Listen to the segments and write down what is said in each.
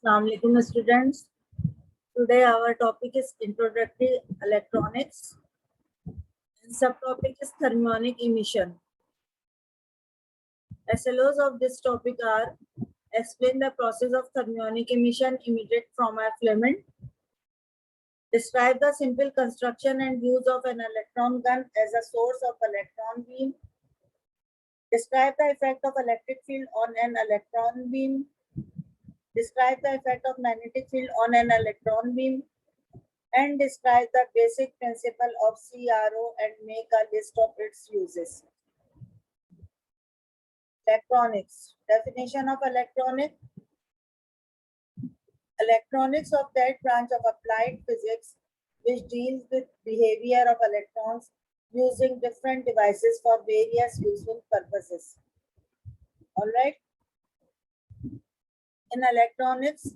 Assalamu alaikum students. Today our topic is introductory electronics and subtopic is thermionic emission. SLOs of this topic are: explain the process of thermionic emission emitted from a filament, describe the simple construction and use of an electron gun as a source of electron beam, describe the effect of electric field on an electron beam, describe the effect of magnetic field on an electron beam, and describe the basic principle of CRO and make a list of its uses. Electronics. Definition of electronics. Electronics of that branch of applied physics which deals with behavior of electrons using different devices for various useful purposes. All right. In electronics,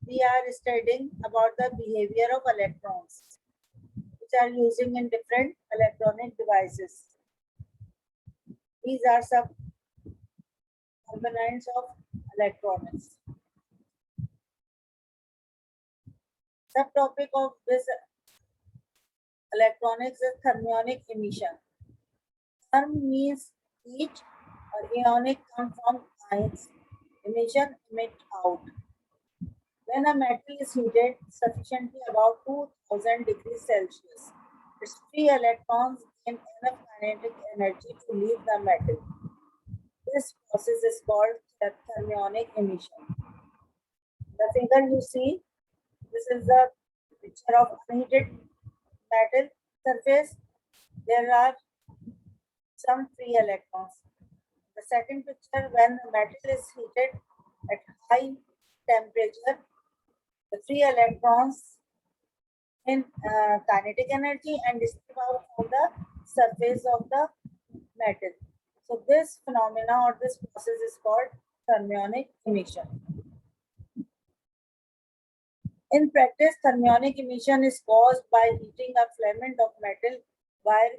we are studying about the behavior of electrons which are using in different electronic devices. These are some components of electronics. Subtopic of this electronics is thermionic emission. Therm means heat or ionic come from ions. Emission, emit out. When a metal is heated sufficiently above 2000 degrees Celsius, its free electrons gain enough kinetic energy to leave the metal. This process is called thermionic emission. The figure you see, this is the picture of unheated metal surface. There are some free electrons. The second picture, when the metal is heated at high temperature, the free electrons in kinetic energy and escape out from the surface of the metal. So this phenomena or this process is called thermionic emission. In practice, thermionic emission is caused by heating a filament of metal wire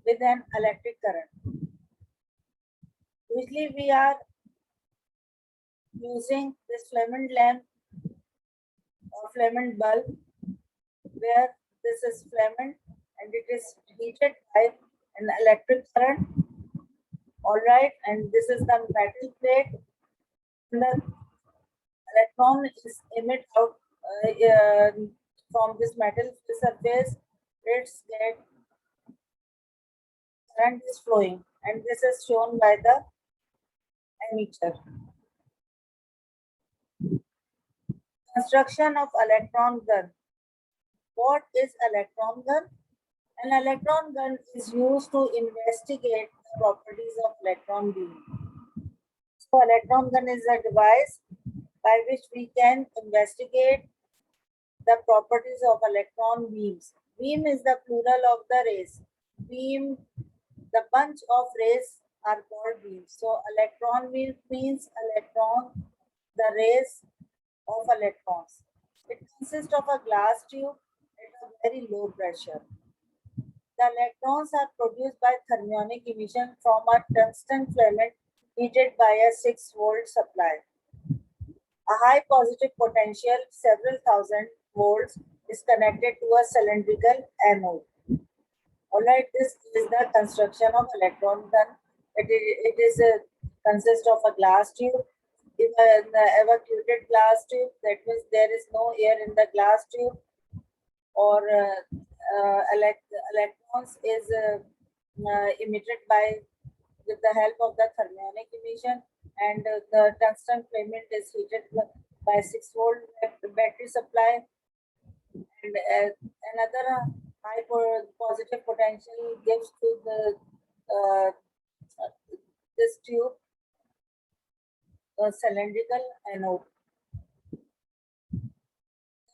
with an electric current. Usually we are using this filament lamp or filament bulb where this is filament and it is heated by an electric current. All right, and this is the metal plate. And the electron is emit out from this metal surface. It's get current is flowing, and this is shown by the emitter. Construction of electron gun. What is electron gun? An electron gun is used to investigate the properties of electron beam. So electron gun is a device by which we can investigate the properties of electron beams. Beam is the plural of the rays. Beam, the bunch of rays are called beams. So electron beam means electron, the rays of electrons. It consists of a glass tube at a very low pressure. The electrons are produced by thermionic emission from a tungsten filament heated by a 6-volt supply. A high positive potential, several thousand volts, is connected to a cylindrical anode. Alright, this is the construction of electron gun. It is consists of a glass tube. If an evacuated glass tube, that means there is no air in the glass tube, or electrons is emitted by with the help of the thermionic emission, and the tungsten filament is heated by 6-volt battery supply, and another high positive potential gives to the this tube a cylindrical anode.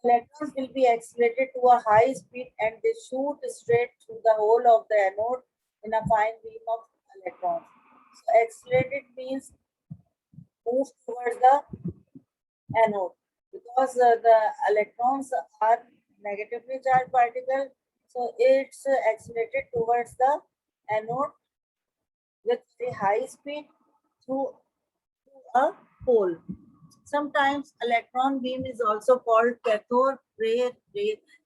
Electrons will be accelerated to a high speed and they shoot straight through the hole of the anode in a fine beam of electrons. So accelerated means move towards the anode, because the electrons are negatively charged particle, so it's accelerated towards the anode with very high speed through a hole. Sometimes electron beam is also called cathode rays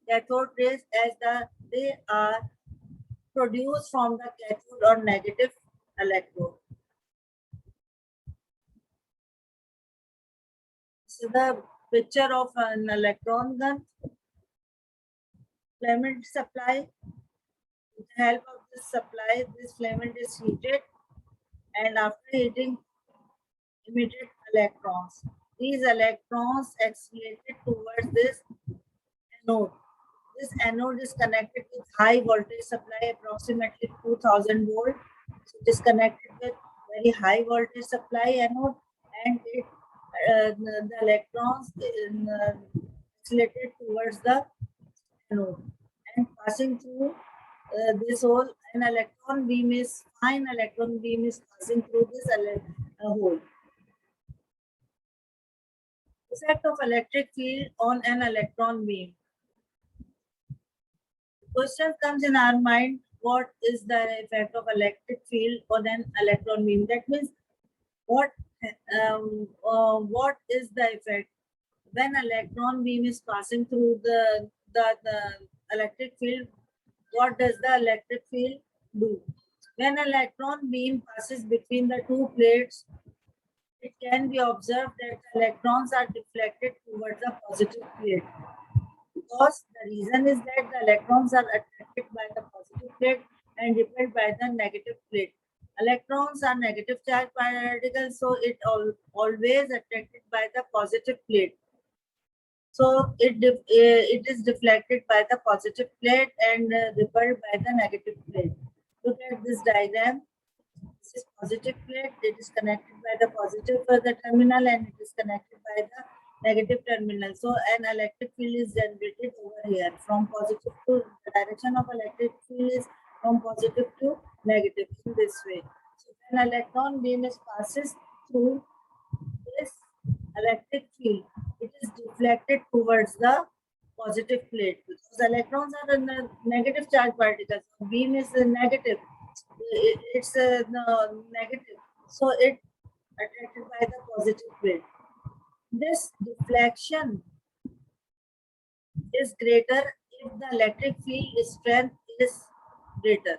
as they are produced from the cathode or negative electrode. This is the picture of an electron gun. Filament supply. With the help of this supply, this filament is heated, and after heating, emitted electrons. These electrons accelerated towards this anode. This anode is connected with high voltage supply, approximately 2000 volt. So it is connected with very high voltage supply anode, and the electrons accelerated towards the anode and passing through this hole. An electron beam is fine electron beam is passing through this hole. Effect of electric field on an electron beam. Question comes in our mind, what is the effect of electric field on an electron beam? That means what is the effect when electron beam is passing through the electric field? What does the electric field do? When electron beam passes between the two plates, it can be observed that electrons are deflected towards the positive plate. Because the reason is that the electrons are attracted by the positive plate and repelled by the negative plate. Electrons are negative charge particles, so it always attracted by the positive plate. So it is deflected by the positive plate and repelled by the negative plate. Look at this diagram. This is positive plate. It is connected by the positive terminal, and it is connected by the negative terminal. So an electric field is generated over here from positive to the direction of electric field is from positive to negative in this way. So when electron beam passes through this electric field, it is deflected towards the positive plate because electrons are in the negative charge particles. Beam is negative. It's negative, so it attracted by the positive plate. This deflection is greater if the electric field strength is greater.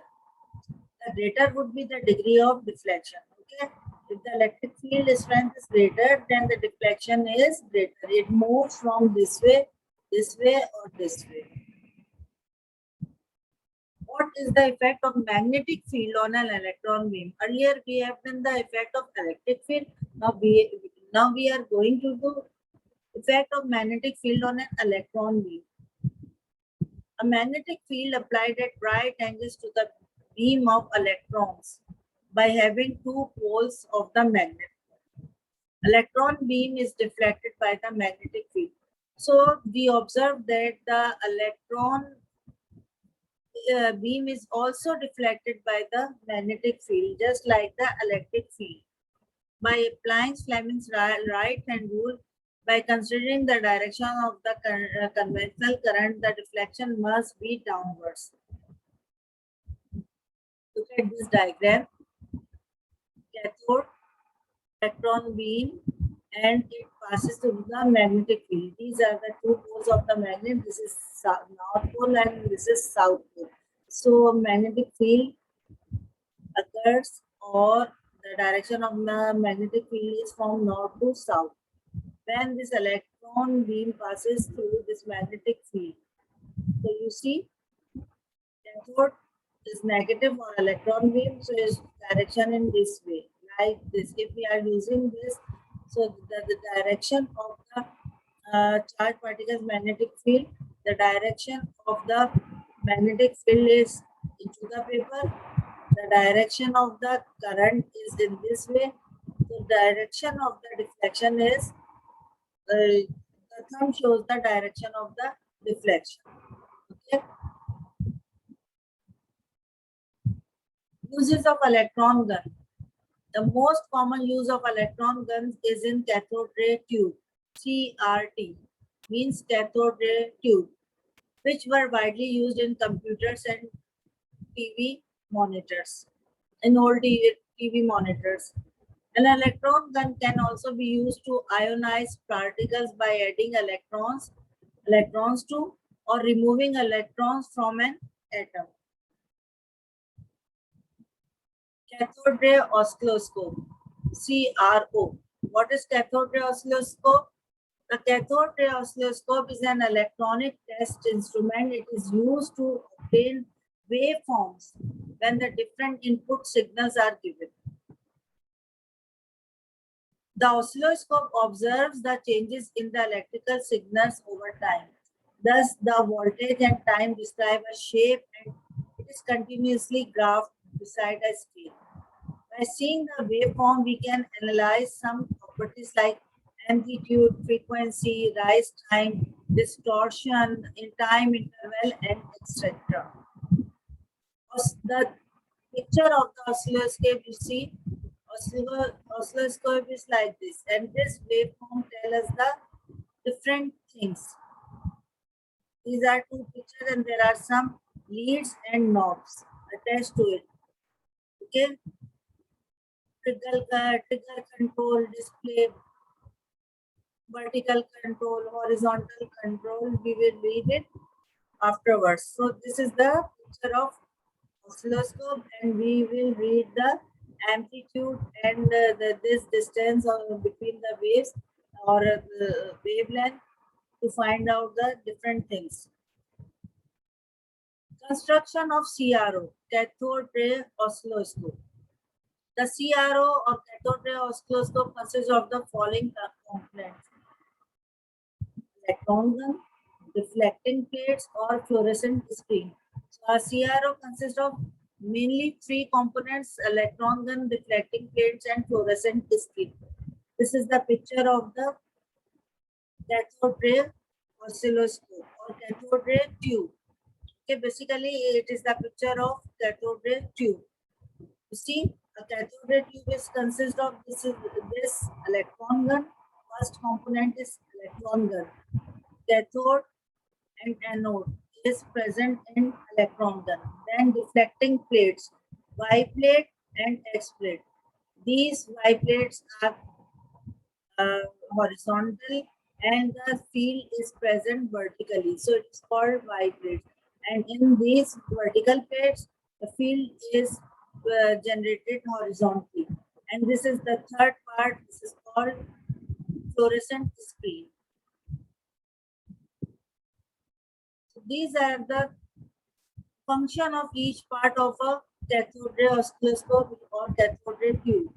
The greater would be the degree of deflection. Okay, if the electric field strength is greater, then the deflection is greater. It moves from this way, or this way. What is the effect of magnetic field on an electron beam? Earlier we have done the effect of electric field. Now we are going to do effect of magnetic field on an electron beam. A magnetic field applied at right angles to the beam of electrons by having two poles of the magnet. Electron beam is deflected by the magnetic field. So we observe that the electron beam is also deflected by the magnetic field, just like the electric field. By applying Fleming's right-hand rule, by considering the direction of the conventional current, the deflection must be downwards. Look at this diagram. Cathode, electron beam, and it passes through the magnetic field. These are the two poles of the magnet. This is north pole and this is south pole. So magnetic field occurs, or the direction of the magnetic field is from north to south. When this electron beam passes through this magnetic field, so you see, cathode is negative for electron beam, so its direction in this way, like this. If we are using this, so the direction of the charge particles magnetic field, the direction of the magnetic field is into the paper. The direction of the current is in this way. The direction of the deflection is, the thumb shows the direction of the deflection. Okay. Uses of electron gun. The most common use of electron guns is in cathode ray tube, CRT, means cathode ray tube, which were widely used in computers and TV monitors, in old TV monitors. An electron gun can also be used to ionize particles by adding electrons to or removing electrons from an atom. Cathode ray oscilloscope, CRO. What is cathode ray oscilloscope? The cathode ray oscilloscope is an electronic test instrument. It is used to obtain waveforms when the different input signals are given. The oscilloscope observes the changes in the electrical signals over time. Thus, the voltage and time describe a shape and it is continuously graphed beside a scale. By seeing the waveform, we can analyze some properties like amplitude, frequency, rise time, distortion in time interval, and etc. The picture of the oscilloscope, you see, oscilloscope is like this, and this waveform tell us the different things. These are two pictures, and there are some leads and knobs attached to it. Okay, trigger control, display, vertical control, horizontal control. We will read it afterwards. So this is the picture of oscilloscope, and we will read the amplitude and this distance between the waves or the wavelength to find out the different things. Construction of CRO, cathode ray oscilloscope. The CRO or cathode ray oscilloscope consists of the following components: electron gun, reflecting plates, or fluorescent screen. So our CRO consists of mainly three components: electron gun, reflecting plates, and fluorescent screen. This is the picture of the cathode ray oscilloscope or cathode ray tube. Okay, basically it is the picture of cathode ray tube. You see, a cathode ray tube is consist of this electron gun. First component is electron gun. Cathode and anode is present in electron gun. Then deflecting plates, Y plate and X plate. These Y plates are horizontal and the field is present vertically. So it is called Y plate. And in these vertical plates, the field is generated horizontally. And this is the third part. This is called fluorescent screen. So these are the function of each part of a cathode ray oscilloscope or cathode ray tube.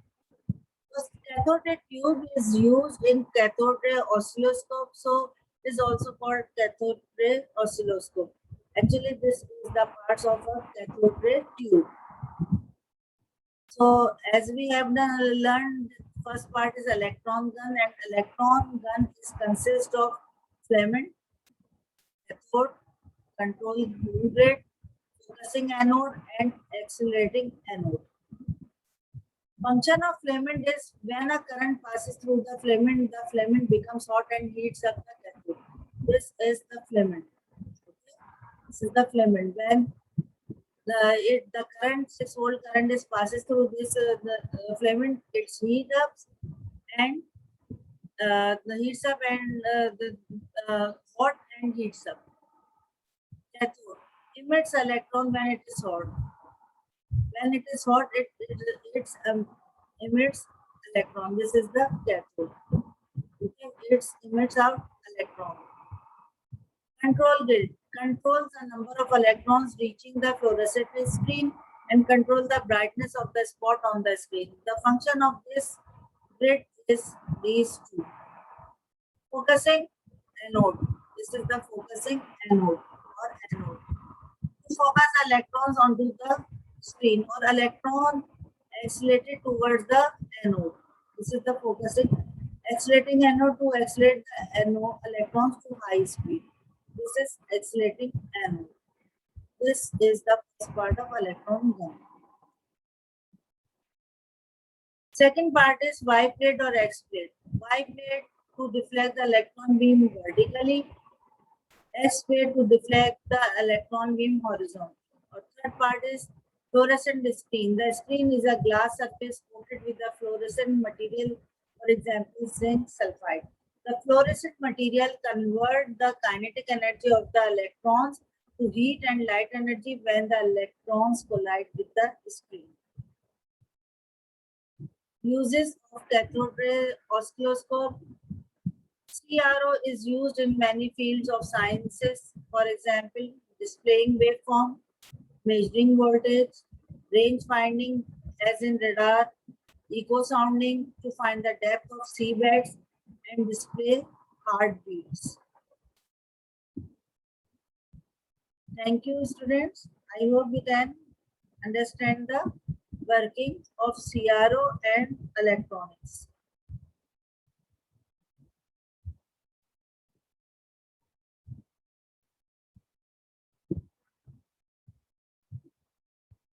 So cathode ray tube is used in cathode ray oscilloscope, so it is also called cathode ray oscilloscope. Actually, this is the parts of a cathode ray tube. So as we have learned, first part is electron gun, and electron gun is consist of filament, cathode, control gate, focusing anode, and accelerating anode. Function of filament is when a current passes through the filament becomes hot and heats up the cathode. This is the filament. This is the filament. When the current 6-volt current is passes through this filament, it's heat up and the heats up and the hot and heats up. Cathode emits electron when it is hot. When it is hot, it emits electron. This is the cathode. Okay, it emits out electron. Control grid controls the number of electrons reaching the fluorescent screen and control the brightness of the spot on the screen. The function of this grid is these two. Focusing anode. This is the focusing anode or anode. To focus electrons onto the screen or electron accelerated towards the anode. This is the focusing. Accelerating anode to accelerate the anode electrons to high speed. This is accelerating anode. This is the first part of electron gun. Second part is Y plate or X plate. Y plate to deflect the electron beam vertically. X plate to deflect the electron beam horizontally. Or third part is Fluorescent screen. The screen is a glass surface coated with a fluorescent material, for example, zinc sulfide. The fluorescent material converts the kinetic energy of the electrons to heat and light energy when the electrons collide with the screen. Uses of cathode ray oscilloscope. CRO is used in many fields of sciences, for example, displaying waveform, measuring voltage, range finding as in radar, echo sounding to find the depth of seabeds, and display heartbeats. Thank you, students. I hope you can understand the working of CRO and electronics.